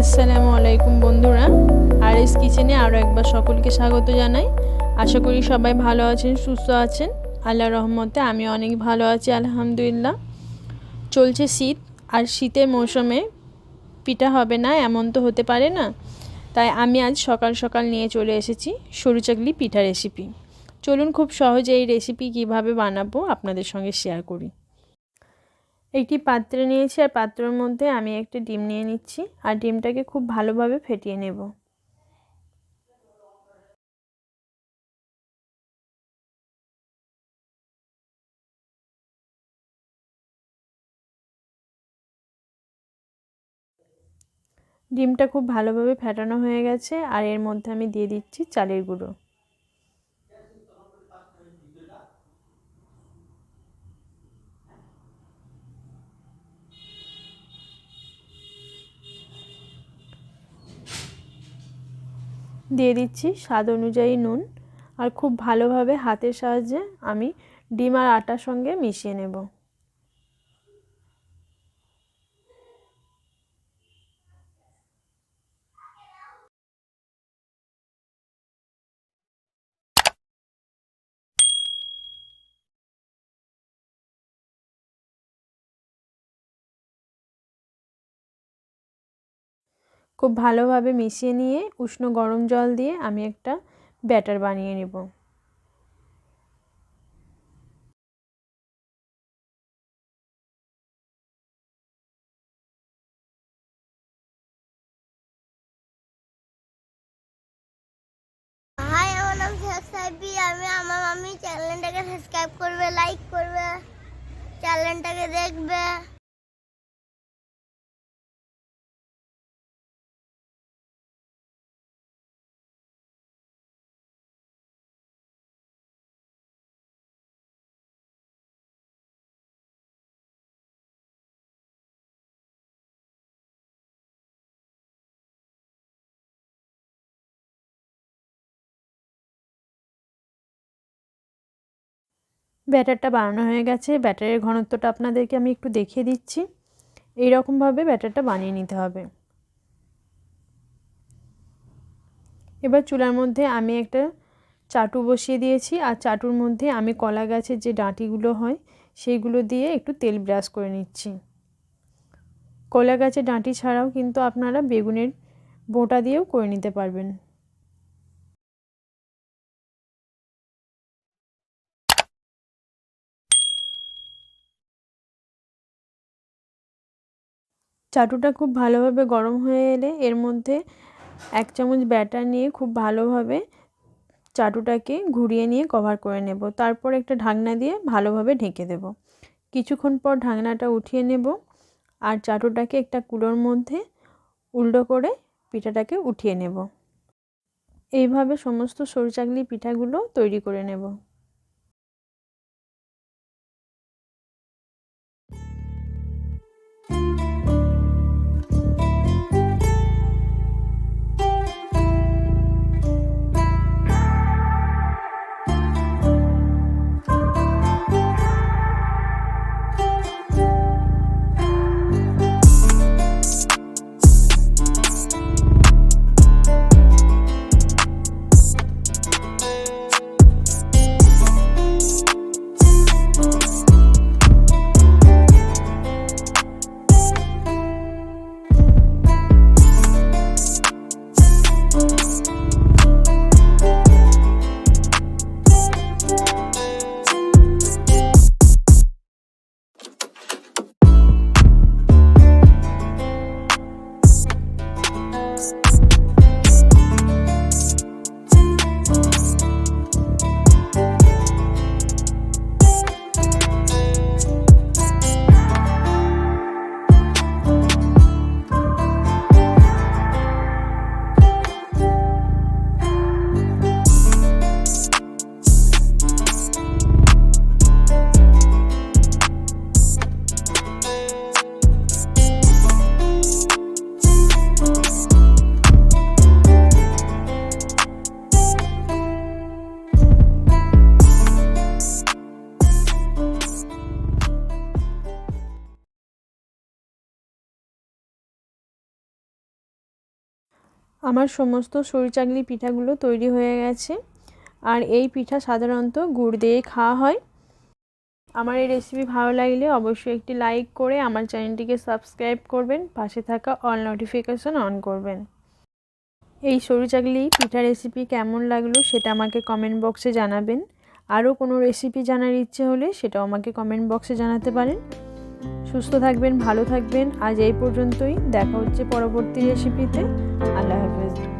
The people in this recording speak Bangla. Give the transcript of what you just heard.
আসসালামু আলাইকুম বন্ধুরা, আরএস কিচেনে আরও একবার সকলকে স্বাগত জানাই। আশা করি সবাই ভালো আছেন, সুস্থ আছেন। আল্লাহর রহমতে আমি অনেক ভালো আছি, আলহামদুলিল্লাহ। চলছে শীত, আর শীতের মৌসুমে পিঠা হবে না এমন তো হতে পারে না। তাই আমি আজ সকাল সকাল নিয়ে চলে এসেছি সরু চাকলি পিঠা রেসিপি। চলুন খুব সহজে এই রেসিপি কিভাবে বানাবো আপনাদের সঙ্গে শেয়ার করি। একটি পাত্রে নিয়েছি, আর পাত্রের মধ্যে আমি একটা ডিম নিয়ে নিচ্ছি, আর ডিমটাকে খুব ভালোভাবে ফেটিয়ে নেব। ডিমটা খুব ভালোভাবে ফেটানো হয়ে গেছে, আর এর মধ্যে আমি দিয়ে দিচ্ছি চালের গুঁড়ো। দিয়ে দিচ্ছি স্বাদ অনুযায়ী নুন, আর খুব ভালোভাবে হাতের সাহায্যে আমি ডিম আর আটার সঙ্গে মিশিয়ে নেব। খুব ভালোভাবে মিশিয়ে নিয়ে উষ্ণ গরম জল দিয়ে আমি একটা ব্যাটার বানিয়ে নেব। হাই, আমার নাম সাবি। আমি আমার মাম্মি চ্যানেলটাকে সাবস্ক্রাইব করবে, লাইক করবে, চ্যানেলটাকে দেখবে। ব্যাটারটা বানানো হয়ে গেছে। ব্যাটারের ঘনত্বটা আপনাদেরকে আমি একটু দেখিয়ে দিচ্ছি। এই রকমভাবে ব্যাটারটা বানিয়ে নিতে হবে। এবার চুলার মধ্যে আমি একটা চাটু বসিয়ে দিয়েছি, আর চাটুর মধ্যে আমি কলা গাছের যে ডাঁটিগুলো হয় সেইগুলো দিয়ে একটু তেল ব্রাশ করে নিচ্ছি। কলা গাছের ডাঁটি ছাড়াও কিন্তু আপনারা বেগুনের বোঁটা দিয়েও করে নিতে পারবেন। চাটুটা খুব ভালোভাবে গরম হয়ে এলে এর মধ্যে 1 চামচ ব্যাটার নিয়ে খুব ভালোভাবে চাটুটাকে ঘুরিয়ে নিয়ে কভার করে নেব। তারপর একটা ঢাকনা দিয়ে ভালোভাবে ঢেকে দেব। কিছুক্ষণ পর ঢাকনাটা উঠিয়ে নেব, আর চাটুটাকে একটা কুলোর মধ্যে উল্টো করে পিঠাটাকে উঠিয়ে নেব। এইভাবে সমস্ত সরু চাকলি পিঠাগুলো তৈরি করে নেব। আমার সমস্ত সরু চাকলি পিঠাগুলো তৈরি হয়ে গেছে। আর এই পিঠা সাধারণত গুড় দিয়ে খাওয়া হয়। আমার এই রেসিপি ভালো লাগলে অবশ্যই একটি লাইক করে আমার চ্যানেলটিকে সাবস্ক্রাইব করবেন, পাশে থাকা অল নোটিফিকেশন অন করবেন। এই সরু চাকলি পিঠা রেসিপি কেমন লাগলো সেটা আমাকে কমেন্ট বক্সে জানাবেন। আরও কোনো রেসিপি জানার ইচ্ছে হলে সেটাও আমাকে কমেন্ট বক্সে জানাতে পারেন। সুস্থ থাকবেন, ভালো থাকবেন। আজ এই পর্যন্তই, দেখা হচ্ছে পরবর্তী রেসিপিতে। আল্লাহ হাফেজ।